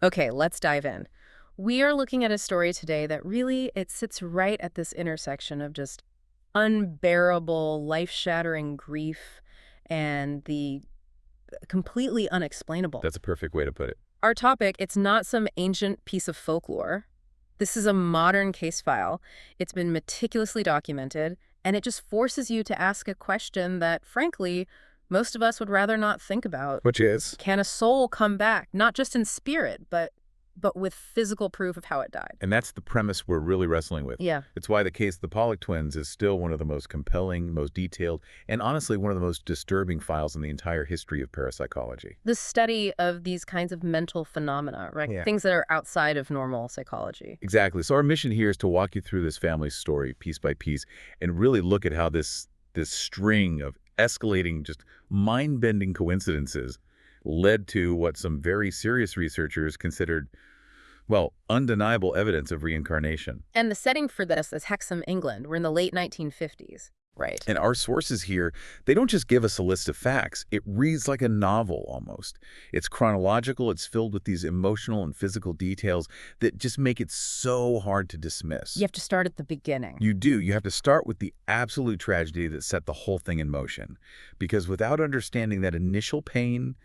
Okay, let's dive in. We are looking at a story today that really, it sits right at this intersection of just unbearable, life-shattering grief and the completely unexplainable. That's a perfect way to put it. Our topic, it's not some ancient piece of folklore. This is a modern case file. It's been meticulously documented, and it just forces you to ask a question that, frankly, most of us would rather not think about. Which is? Can a soul come back, not just in spirit, but with physical proof of how it died? And that's the premise we're really wrestling with. Yeah. It's why the case of the Pollock Twins is still one of the most compelling, most detailed, and honestly one of the most disturbing files in the entire history of parapsychology. The study of these kinds of mental phenomena, right? Yeah. Things that are outside of normal psychology. Exactly. So our mission here is to walk you through this family's story piece by piece and really look at how this string of escalating, just mind-bending coincidences led to what some very serious researchers considered, well, undeniable evidence of reincarnation. And the setting for this is Hexham, England. We're in the late 1950s. Right. And our sources here, they don't just give us a list of facts. It reads like a novel almost. It's chronological. It's filled with these emotional and physical details that just make it so hard to dismiss. You have to start at the beginning. You do. You have to start with the absolute tragedy that set the whole thing in motion. Because without understanding that initial pain,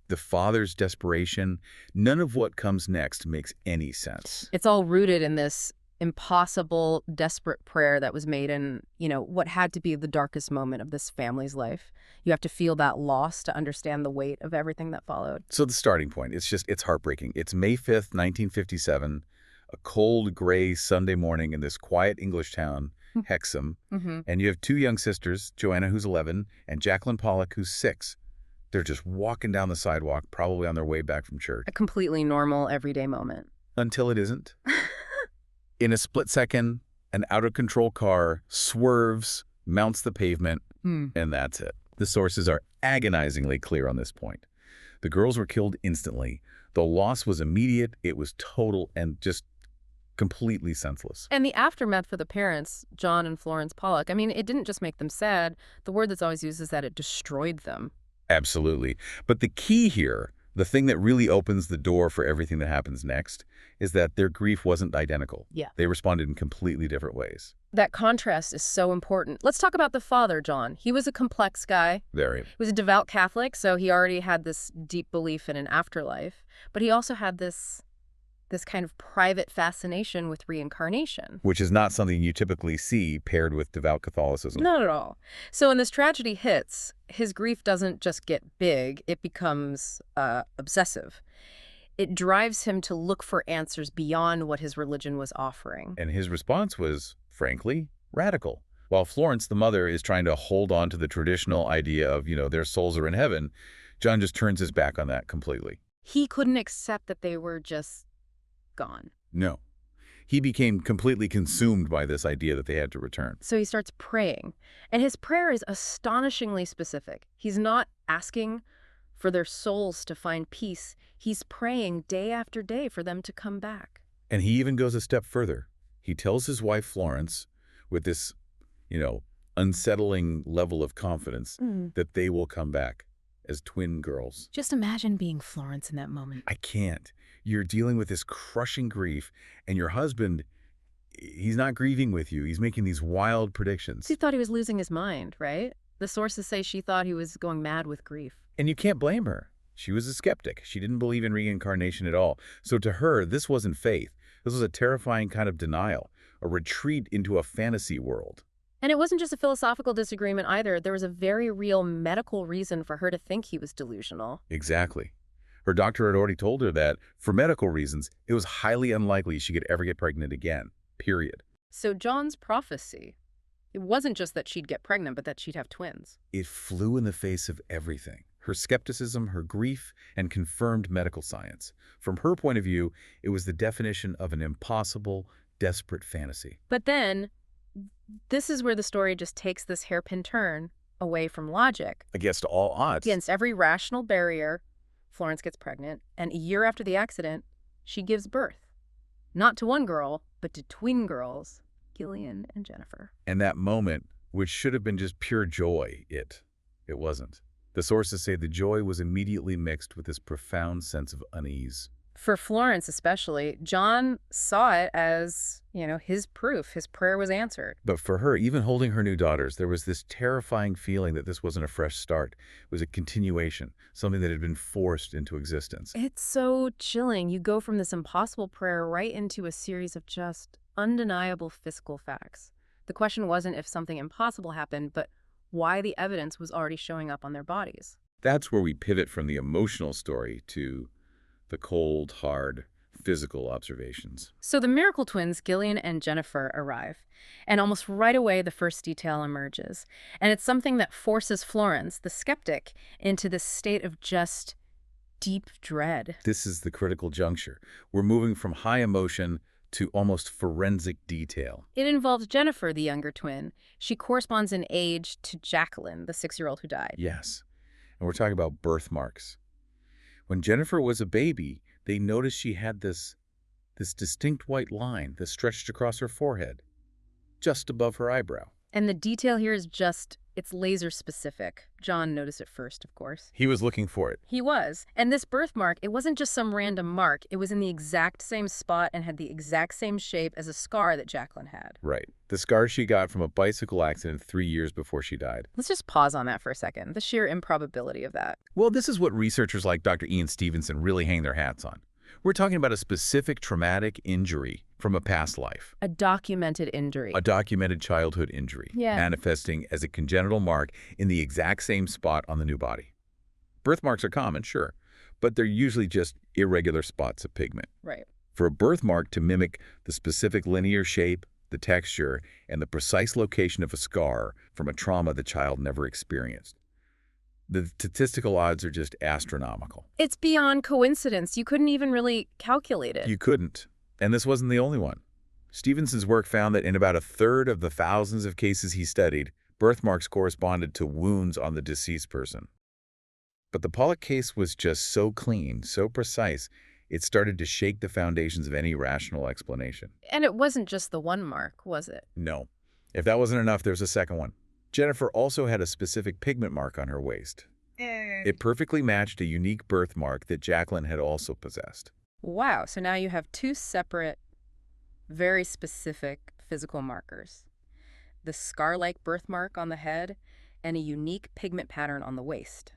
the father's desperation, none of what comes next makes any sense. It's all rooted in this impossible, desperate prayer that was made in, what had to be the darkest moment of this family's life. You have to feel that loss to understand the weight of everything that followed. So the starting point, it's heartbreaking. It's May 5th, 1957, a cold, gray Sunday morning in this quiet English town, Hexham. And you have two young sisters, Joanna, who's 11, and Jacqueline Pollock, who's 6. They're just walking down the sidewalk, probably on their way back from church. A completely normal, everyday moment. Until it isn't. In a split second, an out-of-control car swerves, mounts the pavement, and that's it. The sources are agonizingly clear on this point. The girls were killed instantly. The loss was immediate, it was total, and just completely senseless. And the aftermath for the parents, John and Florence Pollock, it didn't just make them sad. The word that's always used is that it destroyed them. Absolutely. But the key here, the thing that really opens the door for everything that happens next, is that their grief wasn't identical. Yeah. They responded in completely different ways. That contrast is so important. Let's talk about the father, John. He was a complex guy. Very. He was a devout Catholic, so he already had this deep belief in an afterlife. But he also had this kind of private fascination with reincarnation. Which is not something you typically see paired with devout Catholicism. Not at all. So when this tragedy hits, his grief doesn't just get big, it becomes obsessive. It drives him to look for answers beyond what his religion was offering. And his response was, frankly, radical. While Florence, the mother, is trying to hold on to the traditional idea of, their souls are in heaven, John just turns his back on that completely. He couldn't accept that they were just gone. No. He became completely consumed by this idea that they had to return. So he starts praying. And his prayer is astonishingly specific. He's not asking for their souls to find peace. He's praying day after day for them to come back. And he even goes a step further. He tells his wife, Florence, with this, unsettling level of confidence that they will come back as twin girls. Just imagine being Florence in that moment. I can't. You're dealing with this crushing grief, and your husband, he's not grieving with you. He's making these wild predictions. She thought he was losing his mind, right? The sources say she thought he was going mad with grief. And you can't blame her. She was a skeptic. She didn't believe in reincarnation at all. So to her, this wasn't faith. This was a terrifying kind of denial, a retreat into a fantasy world. And it wasn't just a philosophical disagreement either. There was a very real medical reason for her to think he was delusional. Exactly. Her doctor had already told her that, for medical reasons, it was highly unlikely she could ever get pregnant again, period. So John's prophecy, it wasn't just that she'd get pregnant, but that she'd have twins. It flew in the face of everything. Her skepticism, her grief, and confirmed medical science. From her point of view, it was the definition of an impossible, desperate fantasy. But then, this is where the story just takes this hairpin turn away from logic. Against all odds. Against every rational barrier, Florence gets pregnant, and a year after the accident, she gives birth. Not to one girl, but to twin girls, Gillian and Jennifer. And that moment, which should have been just pure joy, it wasn't. The sources say the joy was immediately mixed with this profound sense of unease. For Florence especially, John saw it as, his proof. His prayer was answered. But for her, even holding her new daughters, there was this terrifying feeling that this wasn't a fresh start. It was a continuation, something that had been forced into existence. It's so chilling. You go from this impossible prayer right into a series of just undeniable physical facts. The question wasn't if something impossible happened, but why the evidence was already showing up on their bodies. That's where we pivot from the emotional story to the cold, hard, physical observations. So the miracle twins, Gillian and Jennifer, arrive, and almost right away the first detail emerges. And it's something that forces Florence, the skeptic, into this state of just deep dread. This is the critical juncture. We're moving from high emotion to almost forensic detail. It involves Jennifer, the younger twin. She corresponds in age to Jacqueline, the 6-year-old who died. Yes. And we're talking about birthmarks. When Jennifer was a baby, they noticed she had this distinct white line that stretched across her forehead, just above her eyebrow. And the detail here is it's laser specific. John noticed it first, of course. He was looking for it. He was. And this birthmark, it wasn't just some random mark. It was in the exact same spot and had the exact same shape as a scar that Jacqueline had. Right. The scar she got from a bicycle accident 3 years before she died. Let's just pause on that for a second. The sheer improbability of that. Well, this is what researchers like Dr. Ian Stevenson really hang their hats on. We're talking about a specific traumatic injury from a past life. A documented injury. A documented childhood injury. Yeah. Manifesting as a congenital mark in the exact same spot on the new body. Birthmarks are common, sure, but they're usually just irregular spots of pigment. Right. For a birthmark to mimic the specific linear shape, the texture, and the precise location of a scar from a trauma the child never experienced, the statistical odds are just astronomical. It's beyond coincidence. You couldn't even really calculate it. You couldn't. And this wasn't the only one. Stevenson's work found that in about a third of the thousands of cases he studied, birthmarks corresponded to wounds on the deceased person. But the Pollock case was just so clean, so precise, it started to shake the foundations of any rational explanation. And it wasn't just the one mark, was it? No. If that wasn't enough, there's a second one. Jennifer also had a specific pigment mark on her waist. It perfectly matched a unique birthmark that Jacqueline had also possessed. Wow, so now you have two separate, very specific physical markers. The scar-like birthmark on the head and a unique pigment pattern on the waist.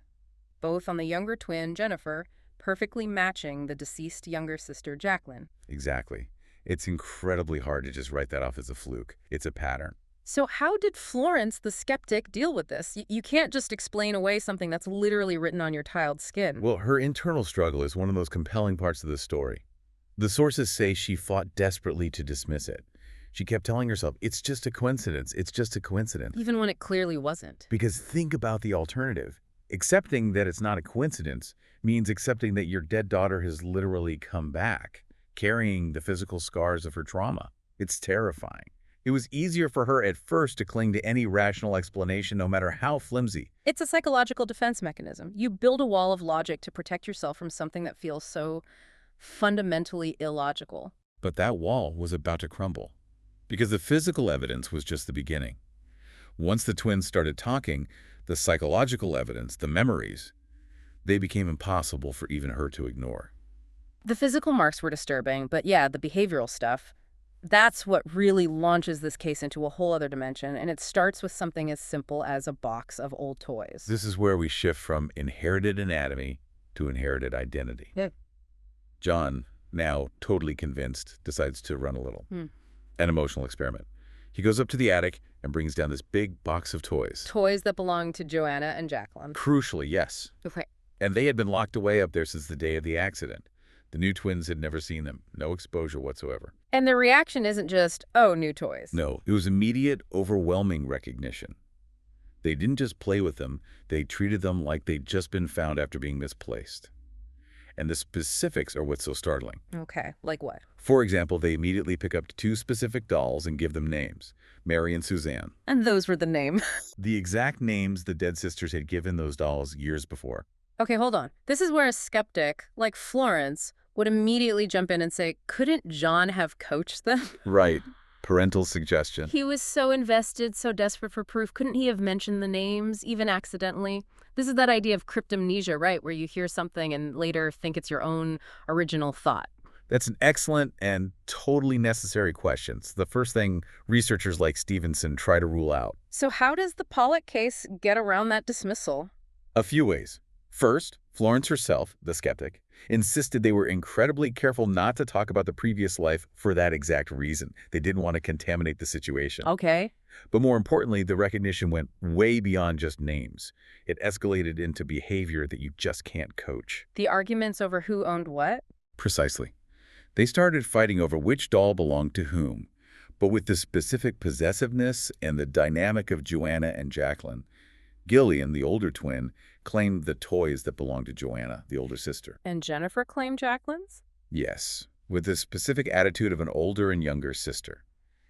Both on the younger twin, Jennifer, perfectly matching the deceased younger sister, Jacqueline. Exactly. It's incredibly hard to just write that off as a fluke. It's a pattern. So how did Florence, the skeptic, deal with this? You can't just explain away something that's literally written on your child's skin. Well, her internal struggle is one of the most compelling parts of the story. The sources say she fought desperately to dismiss it. She kept telling herself, it's just a coincidence, it's just a coincidence. Even when it clearly wasn't. Because think about the alternative. Accepting that it's not a coincidence means accepting that your dead daughter has literally come back, carrying the physical scars of her trauma. It's terrifying. It was easier for her at first to cling to any rational explanation, no matter how flimsy. It's a psychological defense mechanism. You build a wall of logic to protect yourself from something that feels so fundamentally illogical. But that wall was about to crumble, because the physical evidence was just the beginning. Once the twins started talking, the psychological evidence, the memories, they became impossible for even her to ignore. The physical marks were disturbing, but yeah, the behavioral stuff, that's what really launches this case into a whole other dimension, and it starts with something as simple as a box of old toys. This is where we shift from inherited anatomy to inherited identity. Yeah. John, now totally convinced, decides to run a little. An emotional experiment. He goes up to the attic and brings down this big box of toys. Toys that belong to Joanna and Jacqueline. Crucially, yes. Okay. And they had been locked away up there since the day of the accident. The new twins had never seen them. No exposure whatsoever. And the reaction isn't just, oh, new toys. No, it was immediate, overwhelming recognition. They didn't just play with them. They treated them like they'd just been found after being misplaced. And the specifics are what's so startling. Okay, like what? For example, they immediately pick up 2 specific dolls and give them names, Mary and Suzanne. And those were the name. The exact names the dead sisters had given those dolls years before. Okay, hold on. This is where a skeptic, like Florence, would immediately jump in and say, couldn't John have coached them? Right. Parental suggestion. He was so invested, so desperate for proof. Couldn't he have mentioned the names, even accidentally? This is that idea of cryptomnesia, right, where you hear something and later think it's your own original thought. That's an excellent and totally necessary question. It's the first thing researchers like Stevenson try to rule out. So how does the Pollock case get around that dismissal? A few ways. First, Florence herself, the skeptic, insisted they were incredibly careful not to talk about the previous life for that exact reason. They didn't want to contaminate the situation. Okay. But more importantly, the recognition went way beyond just names. It escalated into behavior that you just can't coach. The arguments over who owned what? Precisely. They started fighting over which doll belonged to whom. But with the specific possessiveness and the dynamic of Joanna and Jacqueline, Gillian, the older twin, claimed the toys that belonged to Joanna, the older sister. And Jennifer claimed Jacqueline's? Yes, with the specific attitude of an older and younger sister.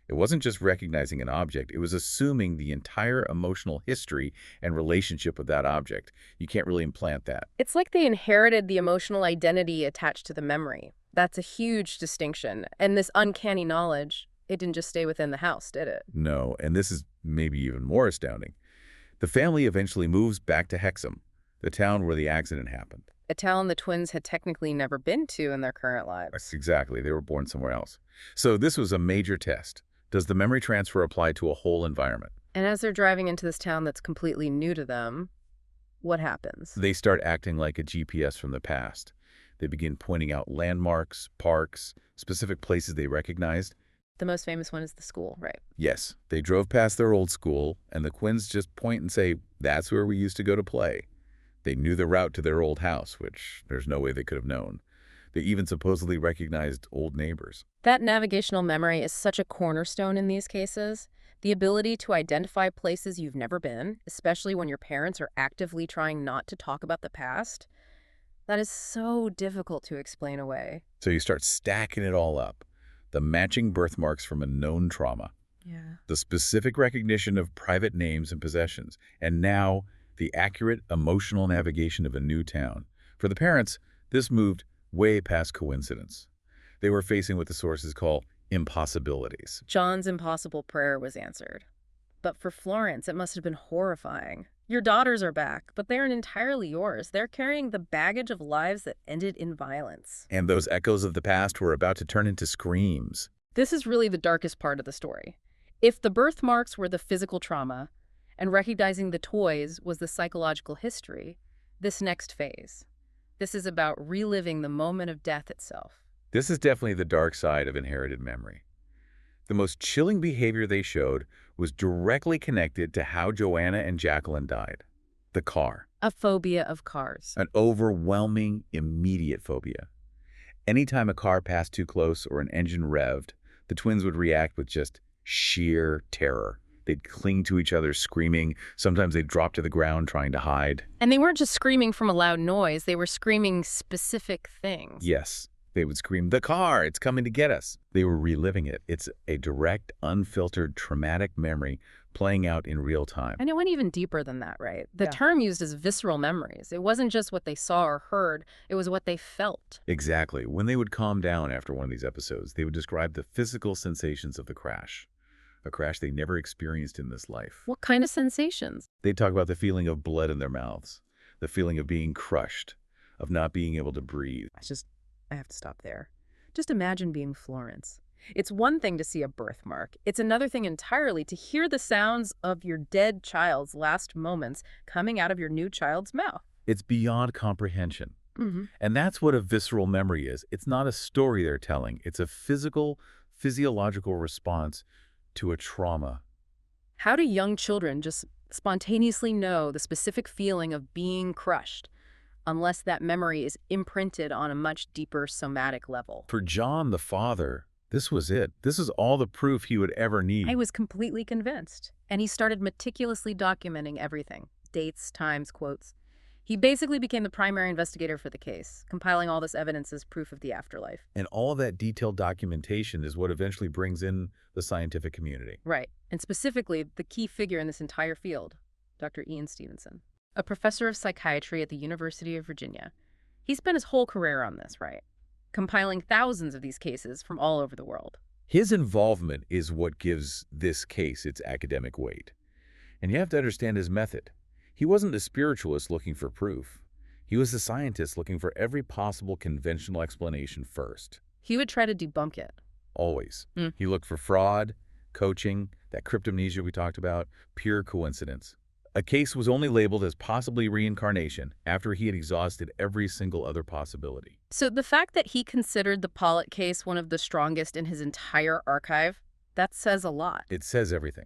It wasn't just recognizing an object, it was assuming the entire emotional history and relationship with that object. You can't really implant that. It's like they inherited the emotional identity attached to the memory. That's a huge distinction. And this uncanny knowledge, it didn't just stay within the house, did it? No, and this is maybe even more astounding. The family eventually moves back to Hexham, the town where the accident happened. A town the twins had technically never been to in their current lives. Exactly. They were born somewhere else. So this was a major test. Does the memory transfer apply to a whole environment? And as they're driving into this town that's completely new to them, what happens? They start acting like a GPS from the past. They begin pointing out landmarks, parks, specific places they recognized. The most famous one is the school, right? Yes, they drove past their old school, and the Quins just point and say, that's where we used to go to play. They knew the route to their old house, which there's no way they could have known. They even supposedly recognized old neighbors. That navigational memory is such a cornerstone in these cases. The ability to identify places you've never been, especially when your parents are actively trying not to talk about the past, that is so difficult to explain away. So you start stacking it all up. The matching birthmarks from a known trauma. Yeah. The specific recognition of private names and possessions. And now, the accurate emotional navigation of a new town. For the parents, this moved way past coincidence. They were facing what the sources call impossibilities. John's impossible prayer was answered. But for Florence, it must have been horrifying. Your daughters are back, but they aren't entirely yours. They're carrying the baggage of lives that ended in violence. And those echoes of the past were about to turn into screams. This is really the darkest part of the story. If the birthmarks were the physical trauma, and recognizing the toys was the psychological history, this next phase. This is about reliving the moment of death itself. This is definitely the dark side of inherited memory. The most chilling behavior they showed was directly connected to how Joanna and Jacqueline died. The car. A phobia of cars. An overwhelming, immediate phobia. Anytime a car passed too close or an engine revved, the twins would react with just sheer terror. They'd cling to each other screaming. Sometimes they'd drop to the ground trying to hide. And they weren't just screaming from a loud noise. They were screaming specific things. Yes, they would scream, "The car, it's coming to get us." They were reliving it. It's a direct, unfiltered, traumatic memory playing out in real time. And it went even deeper than that, right? The term used as visceral memories. It wasn't just what they saw or heard. It was what they felt. Exactly. When they would calm down after one of these episodes, they would describe the physical sensations of the crash. A crash they never experienced in this life. What kind of sensations? They'd talk about the feeling of blood in their mouths, the feeling of being crushed, of not being able to breathe. I have to stop there. Just imagine being Florence. It's one thing to see a birthmark. It's another thing entirely to hear the sounds of your dead child's last moments coming out of your new child's mouth. It's beyond comprehension. And that's what a visceral memory is. It's not a story they're telling. It's a physiological response to a trauma. How do young children just spontaneously know the specific feeling of being crushed unless that memory is imprinted on a much deeper somatic level? For John, the father, this was it. This is all the proof he would ever need. I was completely convinced. And he started meticulously documenting everything. Dates, times, quotes. He basically became the primary investigator for the case, compiling all this evidence as proof of the afterlife. And all of that detailed documentation is what eventually brings in the scientific community. Right. And specifically, the key figure in this entire field, Dr. Ian Stevenson, a professor of psychiatry at the University of Virginia. He spent his whole career on this, right? Compiling thousands of these cases from all over the world. His involvement is what gives this case its academic weight. And you have to understand his method. He wasn't the spiritualist looking for proof. He was the scientist looking for every possible conventional explanation first. He would try to debunk it. Always. He looked for fraud, coaching, that cryptomnesia we talked about, pure coincidence. A case was only labeled as possibly reincarnation after he had exhausted every single other possibility. So the fact that he considered the Pollock case one of the strongest in his entire archive, that says a lot. It says everything.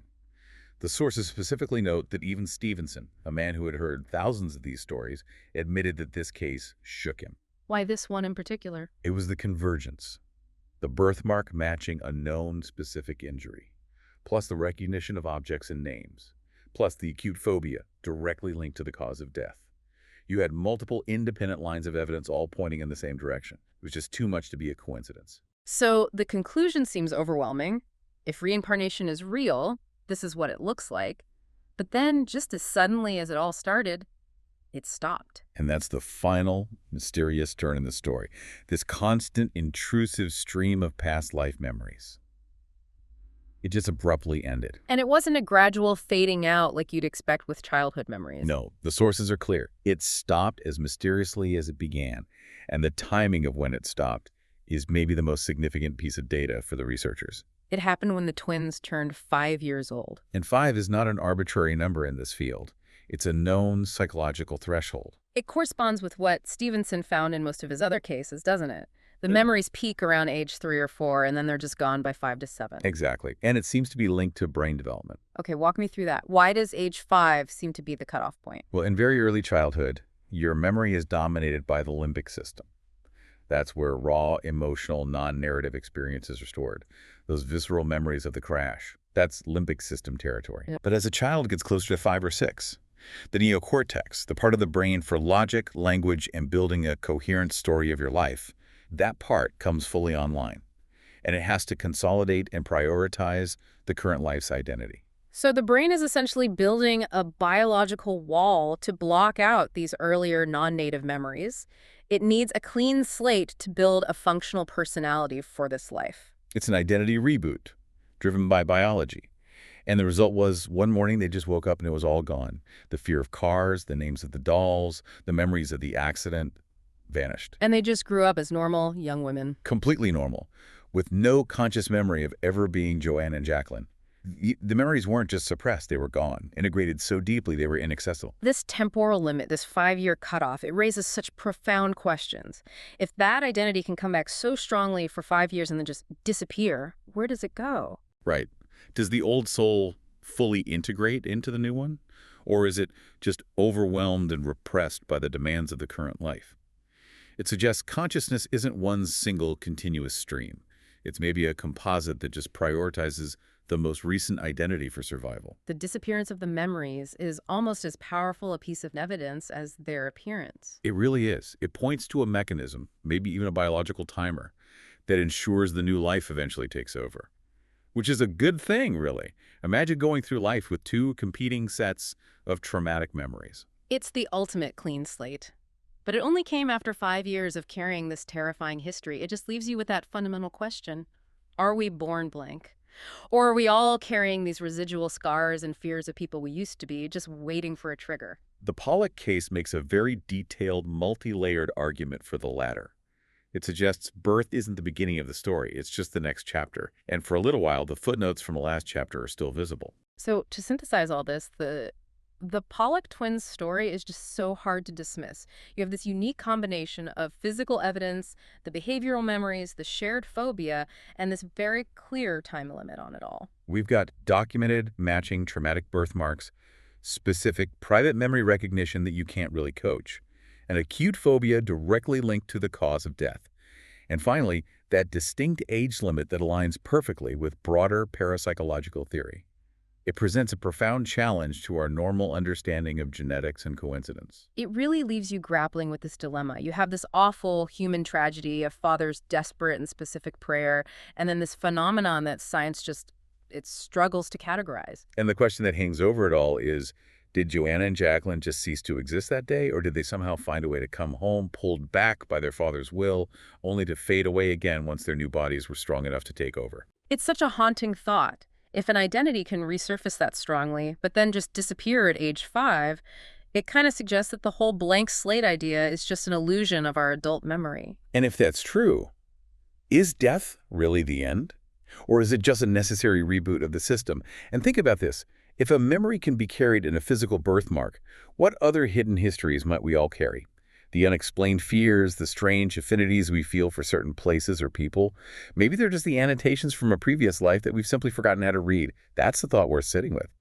The sources specifically note that even Stevenson, a man who had heard thousands of these stories, admitted that this case shook him. Why this one in particular? It was the convergence, the birthmark matching a known specific injury, plus the recognition of objects and names, plus the acute phobia directly linked to the cause of death. You had multiple independent lines of evidence all pointing in the same direction. It was just too much to be a coincidence. So the conclusion seems overwhelming. If reincarnation is real, this is what it looks like. But then, just as suddenly as it all started, it stopped. And that's the final mysterious turn in the story. This constant, intrusive stream of past life memories. It just abruptly ended. And it wasn't a gradual fading out like you'd expect with childhood memories. No, the sources are clear. It stopped as mysteriously as it began. And the timing of when it stopped is maybe the most significant piece of data for the researchers. It happened when the twins turned 5 years old. And 5 is not an arbitrary number in this field. It's a known psychological threshold. It corresponds with what Stevenson found in most of his other cases, doesn't it? The memories peak around age 3 or 4, and then they're just gone by 5 to 7. Exactly. And it seems to be linked to brain development. Okay, walk me through that. Why does age 5 seem to be the cutoff point? Well, in very early childhood, your memory is dominated by the limbic system. That's where raw, emotional, non-narrative experiences are stored. Those visceral memories of the crash. That's limbic system territory. Yep. But as a child gets closer to 5 or 6, the neocortex, the part of the brain for logic, language, and building a coherent story of your life, that part comes fully online. And it has to consolidate and prioritize the current life's identity. So the brain is essentially building a biological wall to block out these earlier non-native memories. It needs a clean slate to build a functional personality for this life. It's an identity reboot, driven by biology. And the result was, one morning they just woke up and it was all gone. The fear of cars, the names of the dolls, the memories of the accident vanished. And they just grew up as normal young women. Completely normal, with no conscious memory of ever being Joanne and Jacqueline. The memories weren't just suppressed, they were gone, integrated so deeply they were inaccessible. This temporal limit, this 5-year cutoff, it raises such profound questions. If that identity can come back so strongly for 5 years and then just disappear, where does it go? Right. Does the old soul fully integrate into the new one? Or is it just overwhelmed and repressed by the demands of the current life? It suggests consciousness isn't one single continuous stream. It's maybe a composite that just prioritizes the most recent identity for survival. The disappearance of the memories is almost as powerful a piece of evidence as their appearance. It really is. It points to a mechanism, maybe even a biological timer, that ensures the new life eventually takes over. Which is a good thing, really. Imagine going through life with 2 competing sets of traumatic memories. It's the ultimate clean slate. But it only came after 5 years of carrying this terrifying history. It just leaves you with that fundamental question. Are we born blank? Or are we all carrying these residual scars and fears of people we used to be, just waiting for a trigger? The Pollock case makes a very detailed, multi-layered argument for the latter. It suggests birth isn't the beginning of the story, it's just the next chapter. And for a little while, the footnotes from the last chapter are still visible. So to synthesize all this, the Pollock twins story is just so hard to dismiss. You have this unique combination of physical evidence, the behavioral memories, the shared phobia, and this very clear time limit on it all. We've got documented, matching traumatic birthmarks, specific private memory recognition that you can't really coach, an acute phobia directly linked to the cause of death, and finally, that distinct age limit that aligns perfectly with broader parapsychological theory. It presents a profound challenge to our normal understanding of genetics and coincidence. It really leaves you grappling with this dilemma. You have this awful human tragedy of father's desperate and specific prayer, and then this phenomenon that science it struggles to categorize. And the question that hangs over it all is, did Joanna and Jacqueline just cease to exist that day, or did they somehow find a way to come home, pulled back by their father's will, only to fade away again once their new bodies were strong enough to take over? It's such a haunting thought. If an identity can resurface that strongly, but then just disappear at age 5, It kind of suggests that the whole blank slate idea is just an illusion of our adult memory. And if that's true, is death really the end? Or is it just a necessary reboot of the system? And think about this. If a memory can be carried in a physical birthmark, what other hidden histories might we all carry? The unexplained fears, the strange affinities we feel for certain places or people. Maybe they're just the annotations from a previous life that we've simply forgotten how to read. That's the thought worth sitting with.